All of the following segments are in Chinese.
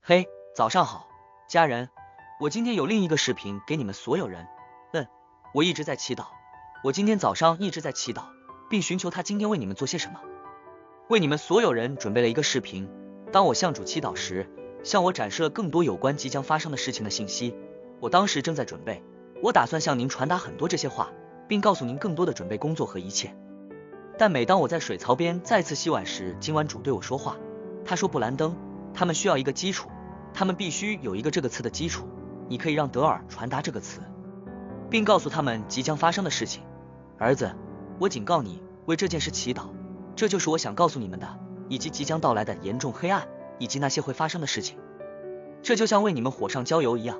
嘿，早上好，家人，我今天有另一个视频给你们所有人。我一直在祈祷，我今天早上一直在祈祷，并寻求他今天为你们做些什么。为你们所有人准备了一个视频，当我向主祈祷时，向我展示了更多有关即将发生的事情的信息。我当时正在准备，我打算向您传达很多这些话，并告诉您更多的准备工作和一切。但每当我在水槽边再次洗碗时，今晚主对我说话，他说布兰登，他们需要一个基础，他们必须有一个这个词的基础，你可以让德尔传达这个词，并告诉他们即将发生的事情。儿子，我警告你，为这件事祈祷，这就是我想告诉你们的，以及即将到来的严重黑暗，以及那些会发生的事情。这就像为你们火上浇油一样。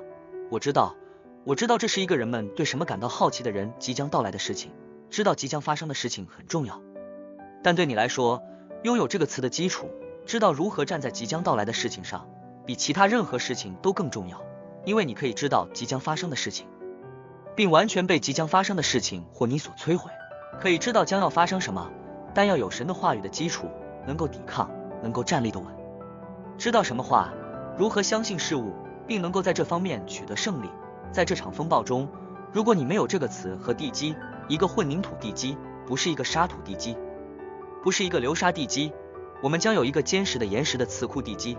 我知道这是一个人们对什么感到好奇的人即将到来的事情，知道即将发生的事情很重要。但对你来说，拥有这个词的基础，知道如何站在即将到来的事情上，比其他任何事情都更重要，因为你可以知道即将发生的事情，并完全被即将发生的事情或你所摧毁，可以知道将要发生什么，但要有神的话语的基础，能够抵抗，能够站立得稳，知道什么话，如何相信事物，并能够在这方面取得胜利。在这场风暴中，如果你没有这个词和地基，一个混凝土地基，不是一个沙土地基，不是一个流沙地基，我们将有一个坚实的岩石的磁库地基，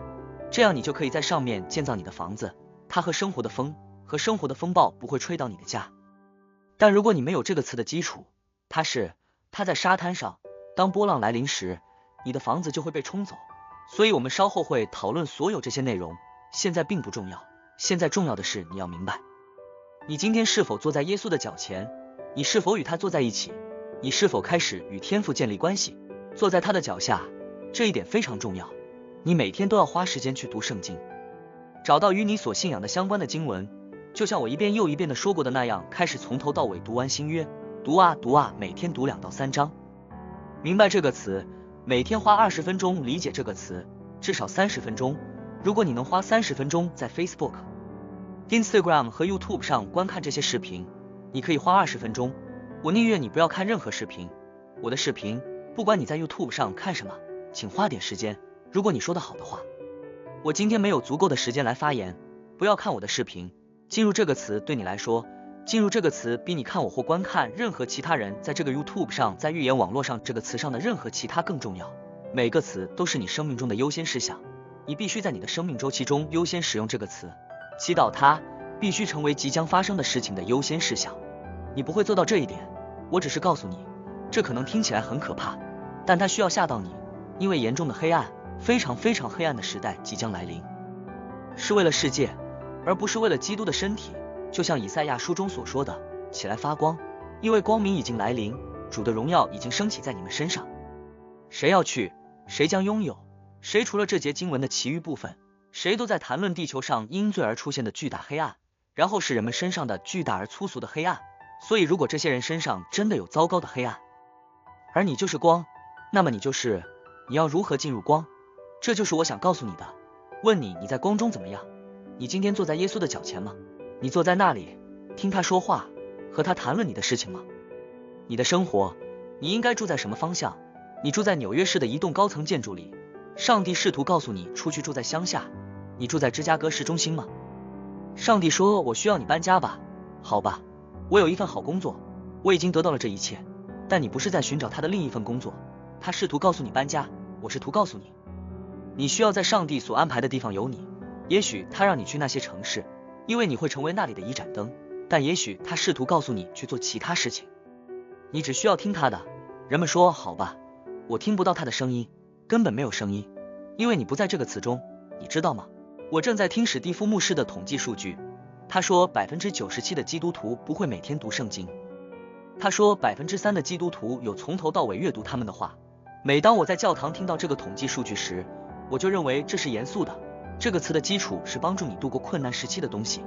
这样你就可以在上面建造你的房子，它和生活的风暴不会吹倒你的家。但如果你没有这个词的基础，它在沙滩上，当波浪来临时，你的房子就会被冲走。所以我们稍后会讨论所有这些内容，现在并不重要，现在重要的是你要明白，你今天是否坐在耶稣的脚前，你是否与他坐在一起，你是否开始与天父建立关系，坐在他的脚下，这一点非常重要。你每天都要花时间去读圣经，找到与你所信仰的相关的经文，就像我一遍又一遍的说过的那样，开始从头到尾读完新约，读啊，每天读2到3章，明白这个词，每天花20分钟理解这个词，至少30分钟。如果你能花30分钟在 Facebook、Instagram 和 YouTube 上观看这些视频，你可以花20分钟。我宁愿你不要看任何视频，我的视频，不管你在 YouTube 上看什么，请花点时间，如果你说得好的话。我今天没有足够的时间来发言，不要看我的视频。进入这个词对你来说，进入这个词比你看我或观看任何其他人在这个 YouTube 上，在预言网络上这个词上的任何其他更重要。每个词都是你生命中的优先事项，你必须在你的生命周期中优先使用这个词，祈祷它必须成为即将发生的事情的优先事项。你不会做到这一点，我只是告诉你，这可能听起来很可怕，但它需要吓到你，因为严重的黑暗，非常黑暗的时代即将来临，是为了世界，而不是为了基督的身体。就像以赛亚书中所说的，起来发光，因为光明已经来临，主的荣耀已经升起在你们身上。谁要去，谁将拥有，谁除了这节经文的其余部分，谁都在谈论地球上因罪而出现的巨大黑暗，然后是人们身上的巨大而粗俗的黑暗。所以如果这些人身上真的有糟糕的黑暗，而你就是光，那么你要如何进入光？这就是我想告诉你的。问你在光中怎么样？你今天坐在耶稣的脚前吗？你坐在那里听他说话，和他谈论你的事情吗？你的生活，你应该住在什么方向？你住在纽约市的一栋高层建筑里，上帝试图告诉你出去住在乡下。你住在芝加哥市中心吗？上帝说，我需要你搬家吧。好吧，我有一份好工作，我已经得到了这一切，但你不是在寻找他的另一份工作。他试图告诉你搬家，我试图告诉你，你需要在上帝所安排的地方有你。也许他让你去那些城市，因为你会成为那里的一盏灯，但也许他试图告诉你去做其他事情，你只需要听他的。人们说，好吧，我听不到他的声音，根本没有声音，因为你不在这个词中，你知道吗？我正在听史蒂夫牧师的统计数据，他说 97% 的基督徒不会每天读圣经，他说 3% 的基督徒有从头到尾阅读他们的话。每当我在教堂听到这个统计数据时，我就认为这是严肃的。这个词的基础是帮助你度过困难时期的东西，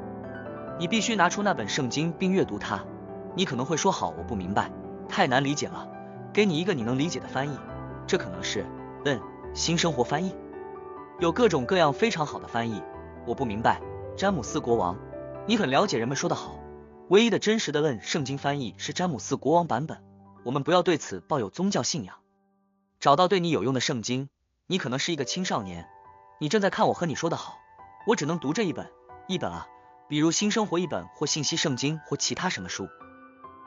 你必须拿出那本圣经并阅读它。你可能会说，好，我不明白，太难理解了，给你一个你能理解的翻译。这可能是新生活翻译，有各种各样非常好的翻译。我不明白，詹姆斯国王，你很了解人们说的好，唯一的真实的圣经翻译是詹姆斯国王版本。我们不要对此抱有宗教信仰，找到对你有用的圣经。你可能是一个青少年，你正在看我和你说的好，我只能读这一本啊，比如新生活一本或信息圣经或其他什么书。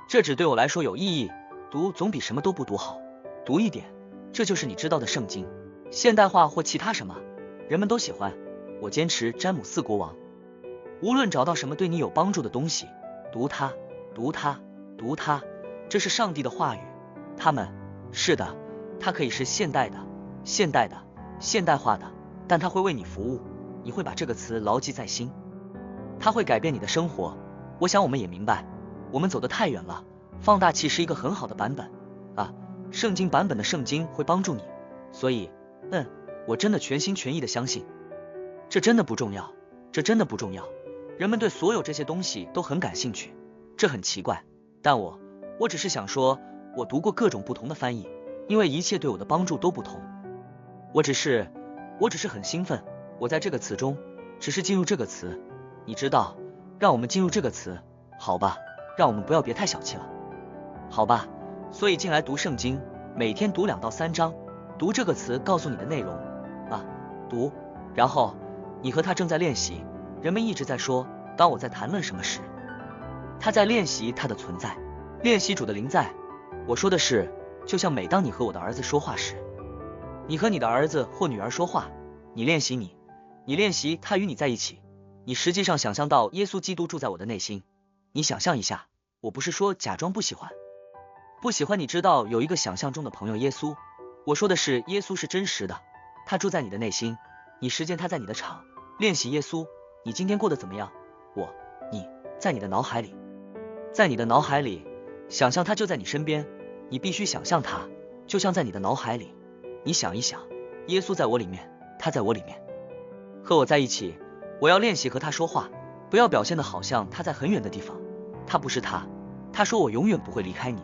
这只对我来说有意义，读总比什么都不读好，读一点，这就是你知道的圣经。现代化或其他什么，人们都喜欢，我坚持詹姆斯国王。无论找到什么对你有帮助的东西，读它，读它，读它，这是上帝的话语。是的，它可以是现代的、现代化的，但它会为你服务，你会把这个词牢记在心，它会改变你的生活。我想我们也明白，我们走得太远了。放大器是一个很好的版本啊，圣经版本的圣经会帮助你，所以我真的全心全意的相信。这真的不重要，这真的不重要。人们对所有这些东西都很感兴趣，这很奇怪，但我只是想说，我读过各种不同的翻译，因为一切对我的帮助都不同。我只是很兴奋，我在这个词中，只是进入这个词，你知道，让我们进入这个词，好吧，让我们不要别太小气了，好吧。所以进来读圣经，每天读2到3章，读这个词告诉你的内容啊，读，然后你和他正在练习。人们一直在说，当我在谈论什么时，他在练习他的存在，练习主的灵在。我说的是，就像每当你和我的儿子说话时，你和你的儿子或女儿说话，你练习你练习他与你在一起，你实际上想象到耶稣基督住在我的内心。你想象一下，我不是说假装不喜欢，你知道有一个想象中的朋友耶稣，我说的是耶稣是真实的，他住在你的内心，你实践他在你的场，练习耶稣。你今天过得怎么样？你在你的脑海里，想象他就在你身边，你必须想象他，就像在你的脑海里。你想一想，耶稣在我里面，他在我里面，和我在一起。我要练习和他说话，不要表现得好像他在很远的地方，他不是他。他说我永远不会离开你，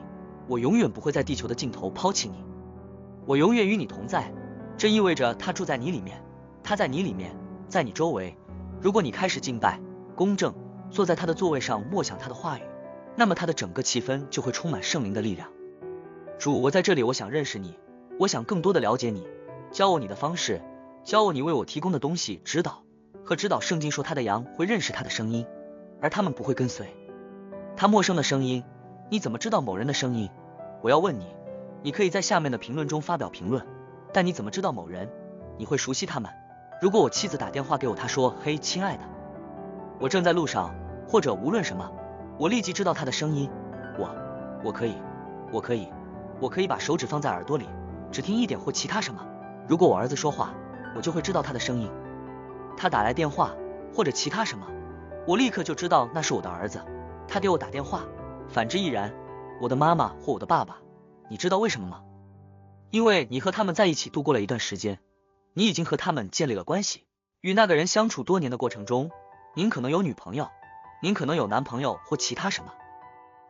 我永远不会在地球的尽头抛弃你，我永远与你同在。这意味着他住在你里面，他在你里面，在你周围。如果你开始敬拜、公正，坐在他的座位上默想他的话语，那么他的整个气氛就会充满圣灵的力量。主，我在这里，我想认识你，我想更多的了解你，教我你的方式，教我你为我提供的东西，指导圣经说他的羊会认识他的声音，而他们不会跟随他陌生的声音。你怎么知道某人的声音？我要问你，你可以在下面的评论中发表评论，但你怎么知道某人？你会熟悉他们？如果我妻子打电话给我，她说嘿亲爱的，我正在路上，或者无论什么，我立即知道她的声音。我可以把手指放在耳朵里，只听一点或其他什么。如果我儿子说话，我就会知道他的声音。他打来电话或者其他什么，我立刻就知道那是我的儿子，他给我打电话。反之亦然，我的妈妈或我的爸爸。你知道为什么吗？因为你和他们在一起度过了一段时间，你已经和他们建立了关系。与那个人相处多年的过程中，您可能有女朋友，您可能有男朋友或其他什么，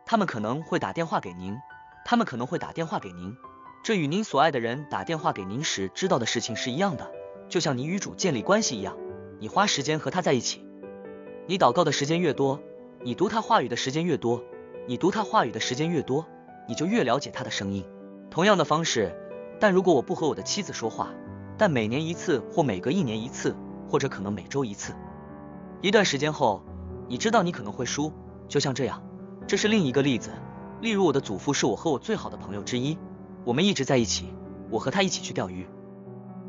他们可能会打电话给您，这与您所爱的人打电话给您时知道的事情是一样的，就像你与主建立关系一样。你花时间和他在一起，你祷告的时间越多，你读他话语的时间越多，你就越了解他的声音。同样的方式，但如果我不和我的妻子说话，但每年一次或每隔1年一次，或者可能每周一次，一段时间后，你知道你可能会输，就像这样。这是另一个例子，例如我的祖父是我和我最好的朋友之一，我们一直在一起，我和他一起去钓鱼，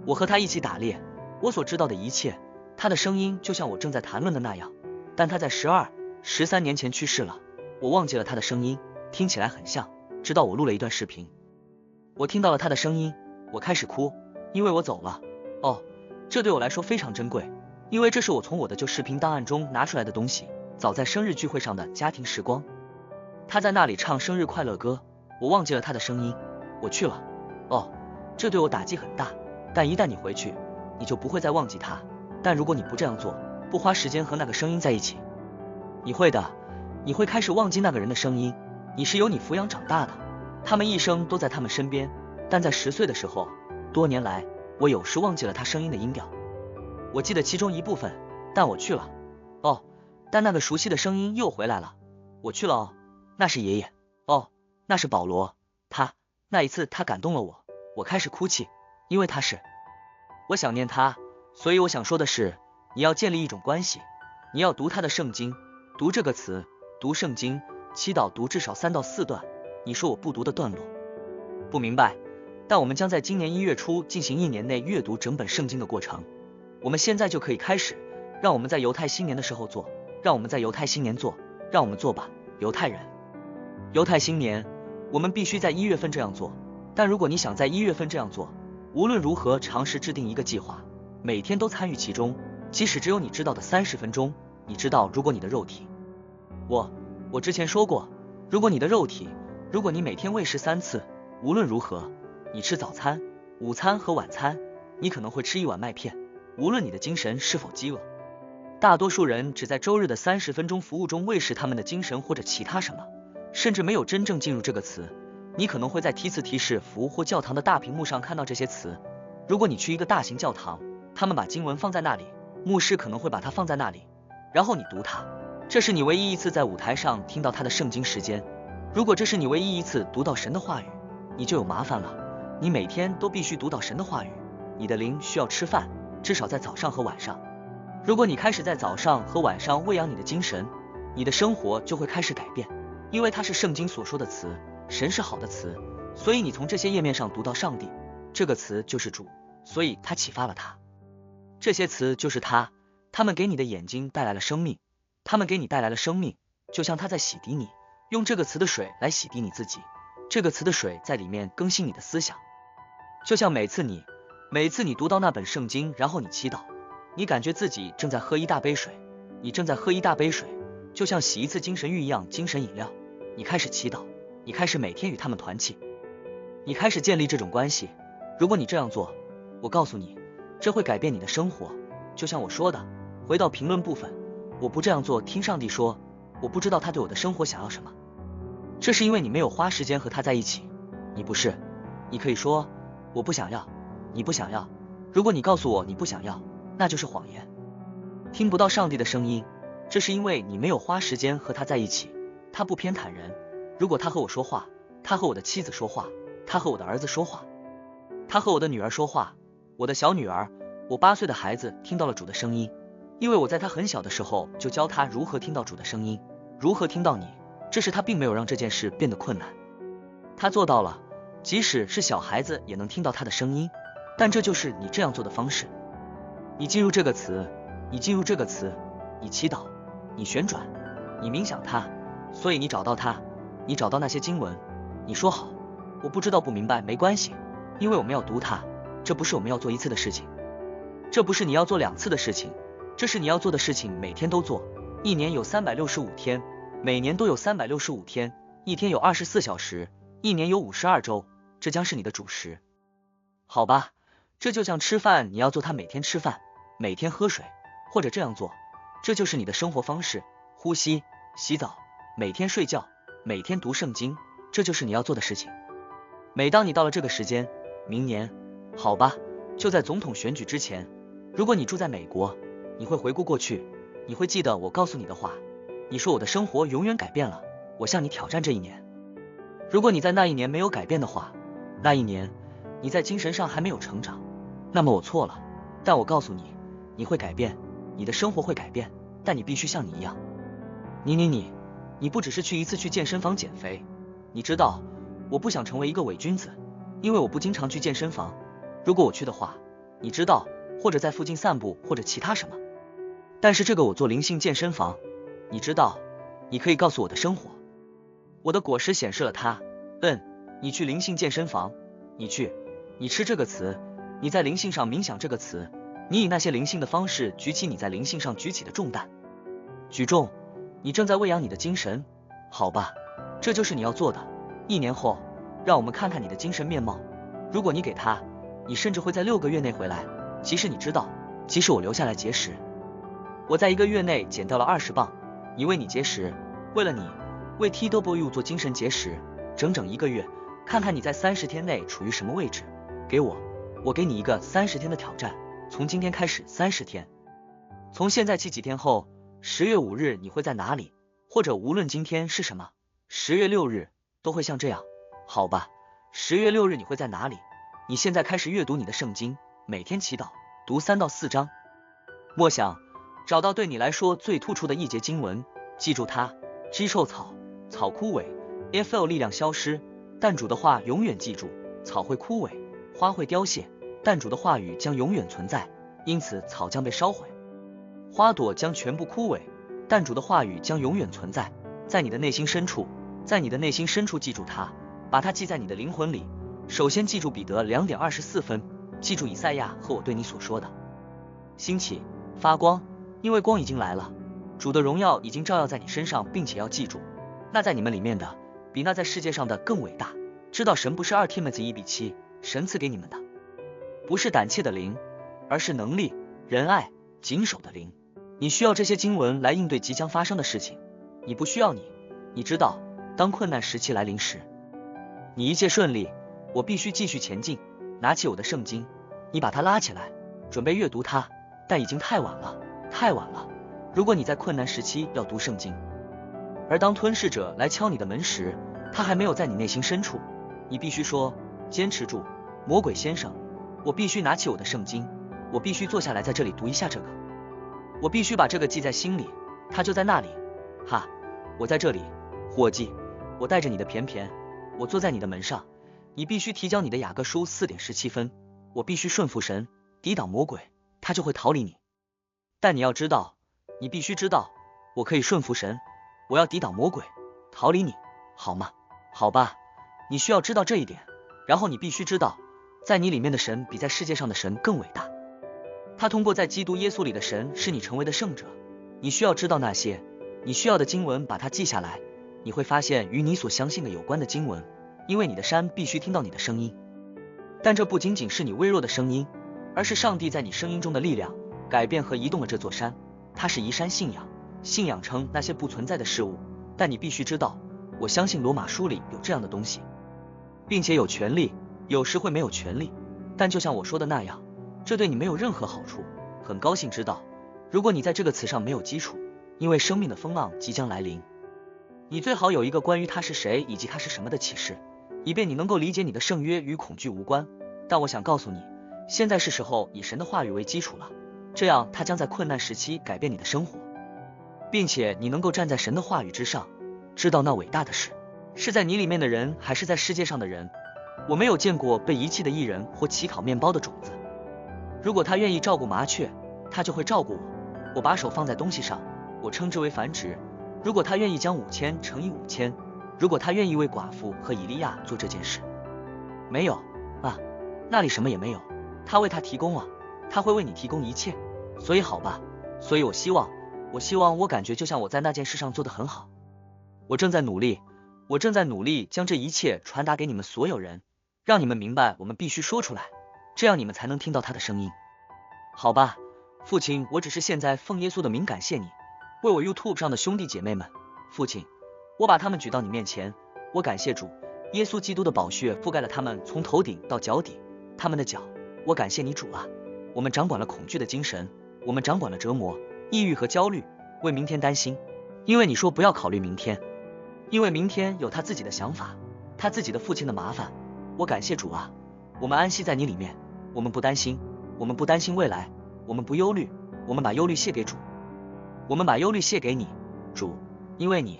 我和他一起打猎，我所知道的一切，他的声音就像我正在谈论的那样，但他在12、13年前去世了，我忘记了他的声音，听起来很像，直到我录了一段视频，我听到了他的声音，我开始哭，因为我走了。这对我来说非常珍贵，因为这是我从我的旧视频档案中拿出来的东西，早在生日聚会上的家庭时光，他在那里唱生日快乐歌，我忘记了他的声音，我去了。这对我打击很大，但一旦你回去，你就不会再忘记他。但如果你不这样做，不花时间和那个声音在一起，你会开始忘记那个人的声音。你是由你抚养长大的，他们一生都在他们身边，但在10岁的时候，多年来我有时忘记了他声音的音调，我记得其中一部分，但我去了。但那个熟悉的声音又回来了，我去了。那是爷爷。那是保罗。那一次他感动了我，我开始哭泣，因为我想念他。所以我想说的是，你要建立一种关系，你要读他的圣经，读这个词，读圣经，祈祷读至少3到4段。你说我不读的段落，不明白，但我们将在今年1月初进行1年内阅读整本圣经的过程。我们现在就可以开始，让我们在犹太新年的时候做，让我们在犹太新年做，让我们做吧，犹太人。犹太新年，我们必须在1月份这样做，但如果你想在1月份这样做，无论如何尝试制定一个计划，每天都参与其中，即使只有你知道的30分钟。你知道，如果你的肉体，我之前说过，如果你的肉体，如果你每天喂食3次，无论如何，你吃早餐、午餐和晚餐，你可能会吃1碗麦片，无论你的精神是否饥饿。大多数人只在周日的30分钟服务中喂食他们的精神或者其他什么，甚至没有真正进入这个词。你可能会在提示服或教堂的大屏幕上看到这些词。如果你去一个大型教堂，他们把经文放在那里，牧师可能会把它放在那里，然后你读它。这是你唯一一次在舞台上听到他的圣经时间。如果这是你唯一一次读到神的话语，你就有麻烦了。你每天都必须读到神的话语，你的灵需要吃饭，至少在早上和晚上。如果你开始在早上和晚上喂养你的精神，你的生活就会开始改变，因为它是圣经所说的词，神是好的词，所以你从这些页面上读到上帝，这个词就是主，所以他启发了他。这些词就是他们给你的眼睛带来了生命，他们给你带来了生命，就像他在洗涤你，用这个词的水来洗涤你自己，这个词的水在里面更新你的思想。就像每次你读到那本圣经，然后你祈祷，你感觉自己正在喝一大杯水，你正在喝一大杯水，就像洗一次精神浴一样，精神饮料。你开始祈祷，你开始每天与他们团契，你开始建立这种关系。如果你这样做，我告诉你，这会改变你的生活。就像我说的，回到评论部分，我不这样做，听上帝说，我不知道他对我的生活想要什么。这是因为你没有花时间和他在一起。你不是，你可以说我不想要，你不想要。如果你告诉我你不想要，那就是谎言。听不到上帝的声音，这是因为你没有花时间和他在一起。他不偏袒人，如果他和我说话，他和我的妻子说话，他和我的儿子说话，他和我的女儿说话，我的小女儿，我8岁的孩子听到了主的声音，因为我在他很小的时候就教他如何听到主的声音，如何听到你。这时他并没有让这件事变得困难，他做到了，即使是小孩子也能听到他的声音。但这就是你这样做的方式。你进入这个词，你进入这个词，你祈祷，你旋转，你冥想它，所以你找到它，你找到那些经文，你说好，我不知道不明白没关系，因为我们要读它。这不是我们要做1次的事情，这不是你要做2次的事情，这是你要做的事情，每天都做。1年有365天，每年都有365天，一天有24小时，一年有52周，这将是你的主食。好吧，这就像吃饭，你要做它，每天吃饭，每天喝水，或者这样做，这就是你的生活方式。呼吸、洗澡，每天睡觉，每天读圣经，这就是你要做的事情。每当你到了这个时间，明年，好吧，就在总统选举之前，如果你住在美国，你会回顾过去，你会记得我告诉你的话，你说我的生活永远改变了，我向你挑战这1年。如果你在那1年没有改变的话，那1年你在精神上还没有成长，那么我错了。但我告诉你，你会改变，你的生活会改变，但你必须像你一样。你不只是去1次去健身房减肥。你知道，我不想成为一个伪君子，因为我不经常去健身房。如果我去的话，你知道，或者在附近散步，或者其他什么。但是这个我做灵性健身房，你知道，你可以告诉我的生活。我的果实显示了它。你去灵性健身房，你吃这个词，你在灵性上冥想这个词，你以那些灵性的方式举起你在灵性上举起的重担。举重，你正在喂养你的精神，好吧，这就是你要做的。1年后，让我们看看你的精神面貌。如果你给他，你甚至会在6个月内回来。即使你知道，即使我留下来节食，我在1个月内减掉了20磅。你为你节食，为了你，为 TW 做精神节食，整整1个月，看看你在30天内处于什么位置。我给你一个30天的挑战，从今天开始30天，从现在起几天后，10月5日你会在哪里？或者无论今天是什么，10月6日都会像这样，好吧？10月6日你会在哪里？你现在开始阅读你的圣经，每天祈祷，读3到4章。默想，找到对你来说最突出的一节经文，记住它。枝瘦草，草枯萎 ，FL 力量消失，但主的话永远记住。草会枯萎，花会凋谢，但主的话语将永远存在，因此草将被烧毁，花朵将全部枯萎，但主的话语将永远存在。在你的内心深处，在你的内心深处记住它，把它记在你的灵魂里。首先记住彼得2点24分，记住以赛亚和我对你所说的。兴起，发光，因为光已经来了，主的荣耀已经照耀在你身上，并且要记住，那在你们里面的，比那在世界上的更伟大。知道神不是2 Timothy 1:7，神赐给你们的不是胆怯的灵，而是能力、仁爱、谨守的灵。你需要这些经文来应对即将发生的事情，你不需要你知道，当困难时期来临时，你一切顺利，我必须继续前进。拿起我的圣经，你把它拉起来，准备阅读它，但已经太晚了，太晚了。如果你在困难时期要读圣经，而当吞噬者来敲你的门时，他还没有在你内心深处，你必须说，坚持住，魔鬼先生，我必须拿起我的圣经，我必须坐下来在这里读一下这个，我必须把这个记在心里，它就在那里。哈，我在这里，伙计，我带着你的便便，我坐在你的门上，你必须提交你的雅各书4点17分，我必须顺服神，抵挡魔鬼，他就会逃离你。但你要知道，你必须知道，我可以顺服神，我要抵挡魔鬼，逃离你，好吗？好吧，你需要知道这一点，然后你必须知道，在你里面的神比在世界上的神更伟大。他通过在基督耶稣里的神使你成为的圣者。你需要知道那些你需要的经文，把它记下来。你会发现与你所相信的有关的经文，因为你的山必须听到你的声音。但这不仅仅是你微弱的声音，而是上帝在你声音中的力量，改变和移动了这座山。它是移山信仰，信仰称那些不存在的事物，但你必须知道，我相信罗马书里有这样的东西，并且有权利，有时会没有权利，但就像我说的那样，这对你没有任何好处。很高兴知道，如果你在这个词上没有基础，因为生命的风浪即将来临，你最好有一个关于他是谁以及他是什么的启示，以便你能够理解你的圣约与恐惧无关。但我想告诉你，现在是时候以神的话语为基础了，这样他将在困难时期改变你的生活，并且你能够站在神的话语之上，知道那伟大的事是在你里面的人还是在世界上的人。我没有见过被遗弃的艺人或乞讨面包的种子。如果他愿意照顾麻雀，他就会照顾我。我把手放在东西上，我称之为繁殖。如果他愿意将5000乘以5000，如果他愿意为寡妇和以利亚做这件事，没有啊，那里什么也没有。他为他提供啊，他会为你提供一切。所以好吧，所以我希望我感觉就像我在那件事上做得很好。我正在努力将这一切传达给你们所有人，让你们明白我们必须说出来，这样你们才能听到他的声音。好吧，父亲，我只是现在奉耶稣的名感谢你，为我 YouTube 上的兄弟姐妹们。父亲，我把他们举到你面前，我感谢主，耶稣基督的宝血覆盖了他们从头顶到脚底，他们的脚。我感谢你主啊，我们掌管了恐惧的精神，我们掌管了折磨、抑郁和焦虑，为明天担心，因为你说不要考虑明天，因为明天有他自己的想法，他自己的父亲的麻烦。我感谢主啊，我们安息在你里面，我们不担心，我们不担心未来，我们不忧虑，我们把忧虑卸给主，我们把忧虑卸给你，主，因为你，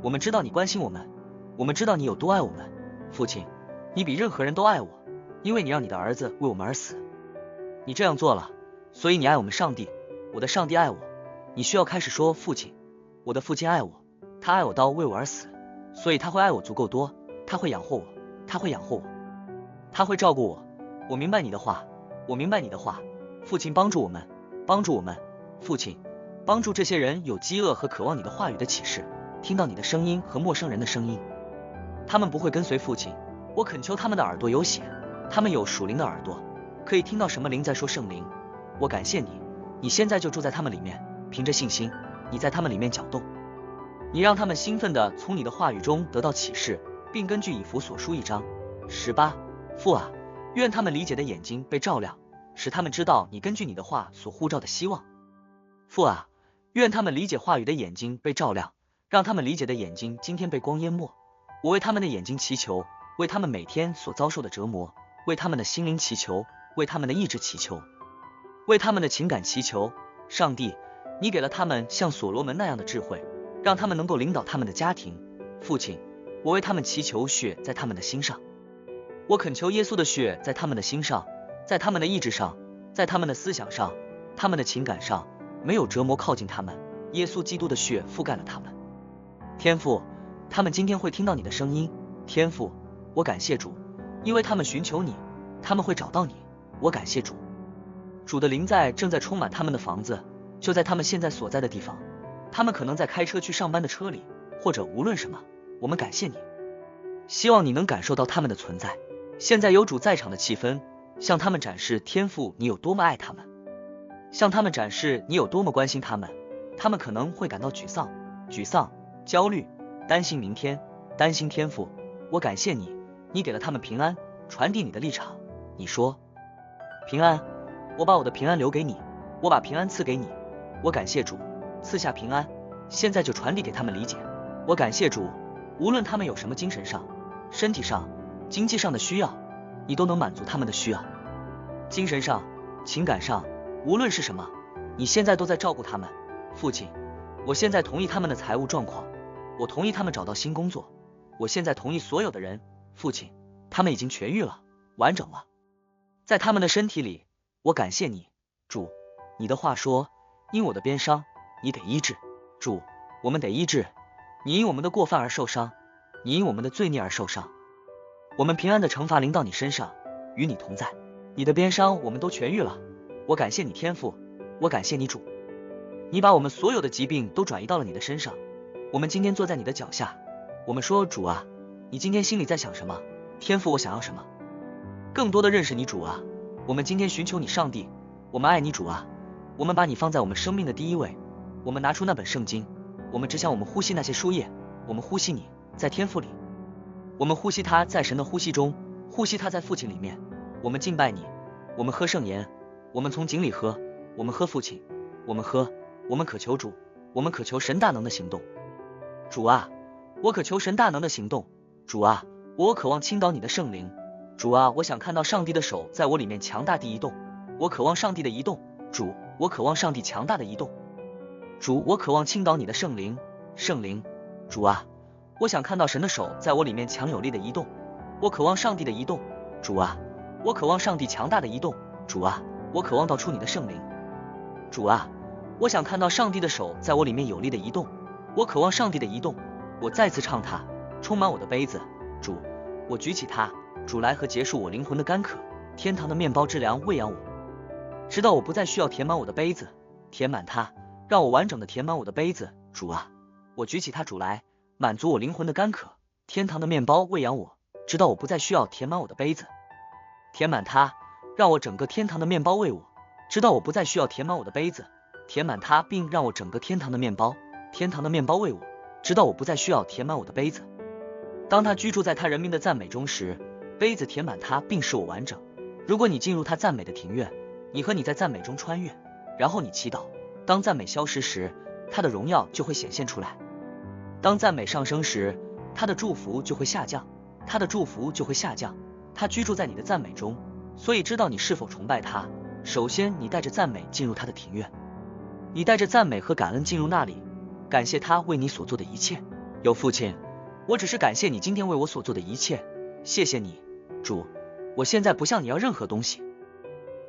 我们知道你关心我们，我们知道你有多爱我们。父亲，你比任何人都爱我，因为你让你的儿子为我们而死，你这样做了，所以你爱我们。上帝，我的上帝爱我。你需要开始说，父亲，我的父亲爱我，他爱我到为我而死，所以他会爱我足够多，他会养活我，他会养活我，他会照顾我。我明白你的话，我明白你的话。父亲，帮助我们，帮助我们。父亲，帮助这些人有饥饿和渴望你的话语的启示，听到你的声音和陌生人的声音。他们不会跟随父亲，我恳求他们的耳朵有血，他们有属灵的耳朵，可以听到什么灵在说圣灵。我感谢你，你现在就住在他们里面，凭着信心，你在他们里面搅动，你让他们兴奋地从你的话语中得到启示，并根据以弗所书1章18，父啊，愿他们理解的眼睛被照亮，使他们知道你根据你的话所呼召的希望。父啊，愿他们理解话语的眼睛被照亮，让他们理解的眼睛今天被光淹没。我为他们的眼睛祈求，为他们每天所遭受的折磨，为他们的心灵祈求，为他们的意志祈求，为他们的情感祈求，上帝，你给了他们像所罗门那样的智慧，让他们能够领导他们的家庭。父亲，我为他们祈求血在他们的心上，我恳求耶稣的血在他们的心上，在他们的意志上，在他们的思想上，他们的情感上，没有折磨靠近他们，耶稣基督的血覆盖了他们。天父，他们今天会听到你的声音。天父，我感谢主，因为他们寻求你，他们会找到你。我感谢主，主的灵正在充满他们的房子，就在他们现在所在的地方，他们可能在开车去上班的车里，或者无论什么，我们感谢你。希望你能感受到他们的存在。现在有主在场的气氛，向他们展示天父你有多么爱他们，向他们展示你有多么关心他们。他们可能会感到沮丧、焦虑，担心明天，担心天父。我感谢你，你给了他们平安，传递你的立场。你说，平安，我把我的平安留给你，我把平安赐给你。我感谢主赐下平安，现在就传递给他们理解。我感谢主，无论他们有什么精神上、身体上、经济上的需要，你都能满足他们的需要。精神上、情感上，无论是什么，你现在都在照顾他们。父亲，我现在同意他们的财务状况，我同意他们找到新工作，我现在同意所有的人。父亲，他们已经痊愈了，完整了，在他们的身体里。我感谢你，主，你的话说，因我的鞭伤，你得医治。主，我们得医治，你因我们的过犯而受伤，你因我们的罪孽而受伤，我们平安的惩罚临到你身上，与你同在，你的鞭伤我们都痊愈了。我感谢你天父，我感谢你主，你把我们所有的疾病都转移到了你的身上。我们今天坐在你的脚下，我们说，主啊，你今天心里在想什么？天父，我想要什么？更多的认识你，主啊。我们今天寻求你，上帝，我们爱你，主啊。我们把你放在我们生命的第一位，我们拿出那本圣经，我们只想我们呼吸那些书页，我们呼吸你在天父里，我们呼吸他在神的呼吸中，呼吸他在父亲里面。我们敬拜你，我们喝圣言，我们从井里喝，我们喝父亲，我们喝，我们渴求主，我们渴求神大能的行动。主啊，我渴求神大能的行动。主啊，我渴望倾倒你的圣灵。主啊，我想看到上帝的手在我里面强大地移动，我渴望上帝的移动。主，我渴望上帝强大的移动。主，我渴望倾倒你的圣灵。圣灵，主啊，我想看到神的手在我里面强有力的移动，我渴望上帝的移动。主啊，我渴望上帝强大的移动。主啊，我渴望倒出你的圣灵。主啊，我想看到上帝的手在我里面有力的移动，我渴望上帝的移动。我再次唱它，充满我的杯子。主，我举起它，主来和结束我灵魂的干渴，天堂的面包之粮喂养我，直到我不再需要填满我的杯子，填满它，让我完整的填满我的杯子。主啊，我举起它，主来满足我灵魂的干渴，天堂的面包喂养我，直到我不再需要填满我的杯子，填满它，让我整个天堂的面包喂我，直到我不再需要填满我的杯子，填满它，并让我整个天堂的面包喂我，直到我不再需要填满我的杯子。当他居住在他人民的赞美中时，杯子填满他，并使我完整。如果你进入他赞美的庭院，你和你在赞美中穿越，然后你祈祷，当赞美消失时，他的荣耀就会显现出来；当赞美上升时，他的祝福就会下降，他的祝福就会下降。他居住在你的赞美中，所以知道你是否崇拜他。首先，你带着赞美进入他的庭院，你带着赞美和感恩进入那里，感谢他为你所做的一切。有父亲，我只是感谢你今天为我所做的一切，谢谢你，主。我现在不向你要任何东西，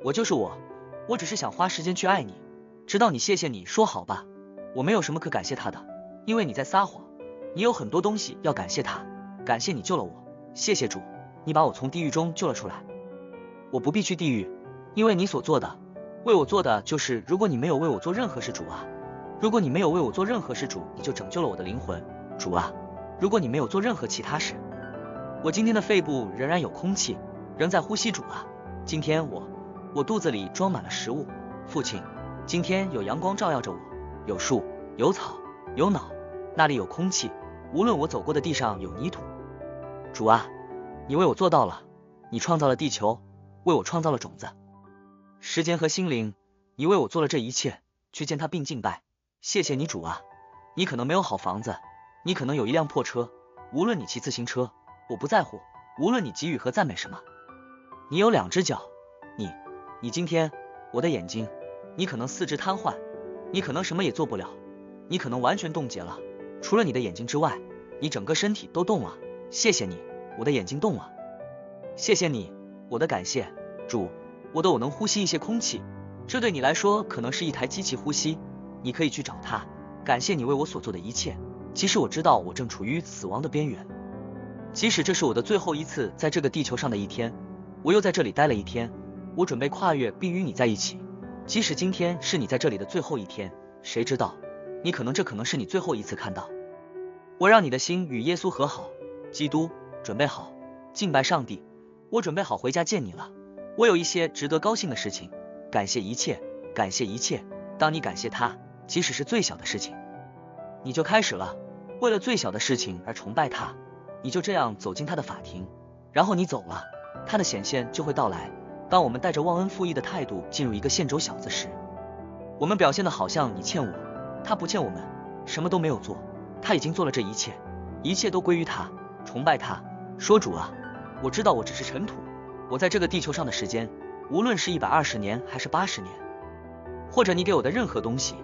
我就是我只是想花时间去爱你，直到你谢谢你说好吧。我没有什么可感谢他的，因为你在撒谎，你有很多东西要感谢他。感谢你救了我，谢谢主，你把我从地狱中救了出来。我不必去地狱，因为你所做的为我做的就是，如果你没有为我做任何事，主啊，如果你没有为我做任何事，主，你就拯救了我的灵魂，主啊，如果你没有做任何其他事，我今天的肺部仍然有空气，仍在呼吸，主啊，今天我肚子里装满了食物。父亲，今天有阳光照耀着我，有树，有草，有脑，那里有空气，无论我走过的地上有泥土。主啊，你为我做到了，你创造了地球，为我创造了种子、时间和心灵，你为我做了这一切，去见他并敬拜。谢谢你，主啊。你可能没有好房子，你可能有一辆破车，无论你骑自行车，我不在乎，无论你给予和赞美什么。你有2只脚，你今天，我的眼睛，你可能4肢瘫痪，你可能什么也做不了，你可能完全冻结了，除了你的眼睛之外，你整个身体都动了。谢谢你，我的眼睛动了。谢谢你，我的感谢，主，我能呼吸一些空气。这对你来说可能是一台机器呼吸，你可以去找它。感谢你为我所做的一切，即使我知道我正处于死亡的边缘，即使这是我的最后一次在这个地球上的一天，我又在这里待了一天，我准备跨越并与你在一起。即使今天是你在这里的最后一天，谁知道，这可能是你最后一次看到。我让你的心与耶稣和好。基督，准备好敬拜上帝，我准备好回家见你了。我有一些值得高兴的事情，感谢一切，感谢一切。当你感谢他，即使是最小的事情，你就开始了为了最小的事情而崇拜他。你就这样走进他的法庭，然后你走了，他的显现就会到来。当我们带着忘恩负义的态度进入一个献丑小子时，我们表现的好像你欠我，他不欠我们，什么都没有做，他已经做了这一切，一切都归于他。崇拜他，说主啊，我知道我只是尘土，我在这个地球上的时间，无论是120年还是80年，或者你给我的任何东西，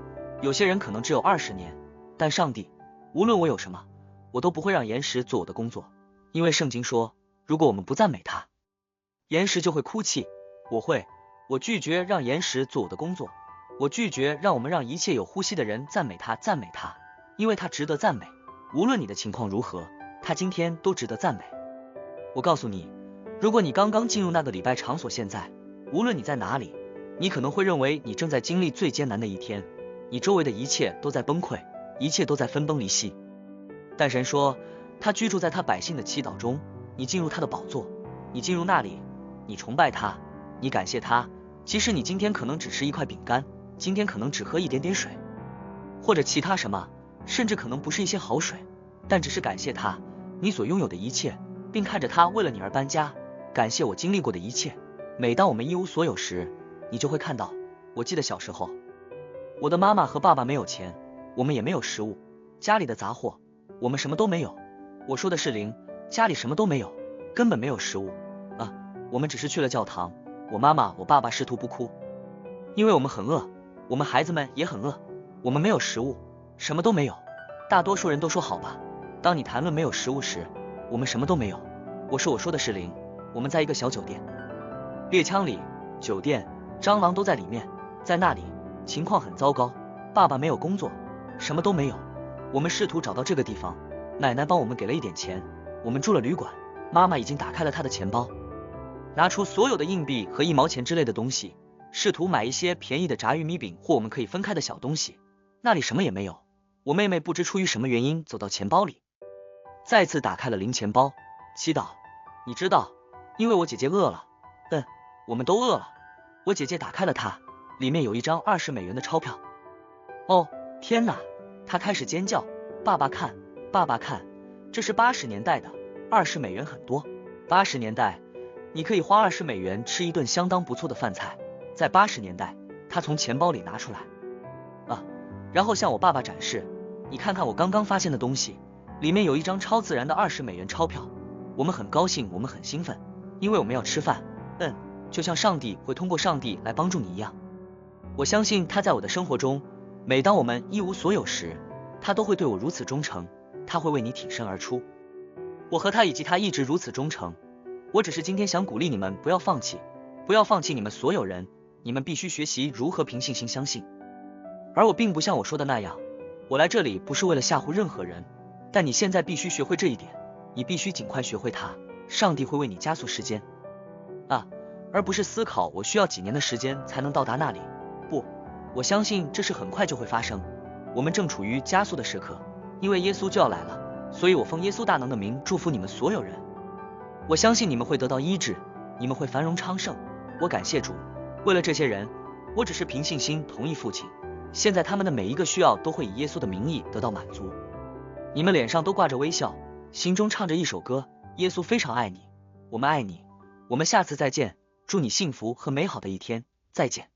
有些人可能只有20年，但上帝，无论我有什么，我都不会让岩石做我的工作，因为圣经说，如果我们不赞美他，岩石就会哭泣。我拒绝让岩石做我的工作，我拒绝让我们让一切有呼吸的人赞美他，赞美他，因为他值得赞美。无论你的情况如何，他今天都值得赞美。我告诉你，如果你刚刚进入那个礼拜场所，现在无论你在哪里，你可能会认为你正在经历最艰难的一天，你周围的一切都在崩溃，一切都在分崩离析。但神说，他居住在他百姓的祈祷中，你进入他的宝座，你进入那里，你崇拜他，你感谢他。即使你今天可能只吃一块饼干，今天可能只喝一点点水，或者其他什么，甚至可能不是一些好水，但只是感谢他你所拥有的一切，并看着他为了你而搬家。感谢我经历过的一切。每当我们一无所有时，你就会看到，我记得小时候，我的妈妈和爸爸没有钱，我们也没有食物，家里的杂货，我们什么都没有。我说的是灵，家里什么都没有，根本没有食物我们只是去了教堂。我妈妈我爸爸试图不哭，因为我们很饿，我们孩子们也很饿，我们没有食物，什么都没有。大多数人都说好吧，当你谈论没有食物时，我们什么都没有。我说的是灵，我们在一个小酒店，猎枪里，酒店，蟑螂都在里面，在那里情况很糟糕，爸爸没有工作，什么都没有。我们试图找到这个地方，奶奶帮我们给了一点钱，我们住了旅馆。妈妈已经打开了她的钱包，拿出所有的硬币和1毛钱之类的东西，试图买一些便宜的炸玉米饼或我们可以分开的小东西。那里什么也没有。我妹妹不知出于什么原因走到钱包里，再次打开了零钱包，祈祷。你知道，因为我姐姐饿了，我们都饿了。我姐姐打开了它，里面有一张20美元的钞票。哦，天哪！她开始尖叫，爸爸看，爸爸看，这是80年代的，20美元很多。80年代，你可以花20美元吃一顿相当不错的饭菜。在80年代，她从钱包里拿出来，然后向我爸爸展示，你看看我刚刚发现的东西，里面有一张超自然的20美元钞票。我们很高兴，我们很兴奋，因为我们要吃饭。就像上帝会通过上帝来帮助你一样。我相信他在我的生活中，每当我们一无所有时，他都会对我如此忠诚，他会为你挺身而出。我和他以及他一直如此忠诚。我只是今天想鼓励你们不要放弃，不要放弃你们所有人，你们必须学习如何凭信心相信。而我并不像我说的那样，我来这里不是为了吓唬任何人，但你现在必须学会这一点，你必须尽快学会它，上帝会为你加速时间而不是思考我需要几年的时间才能到达那里。不，我相信这是很快就会发生。我们正处于加速的时刻，因为耶稣就要来了，所以我奉耶稣大能的名祝福你们所有人。我相信你们会得到医治，你们会繁荣昌盛。我感谢主，为了这些人，我只是凭信心同意父亲，现在他们的每一个需要都会以耶稣的名义得到满足。你们脸上都挂着微笑，心中唱着一首歌，耶稣非常爱你，我们爱你，我们下次再见，祝你幸福和美好的一天，再见。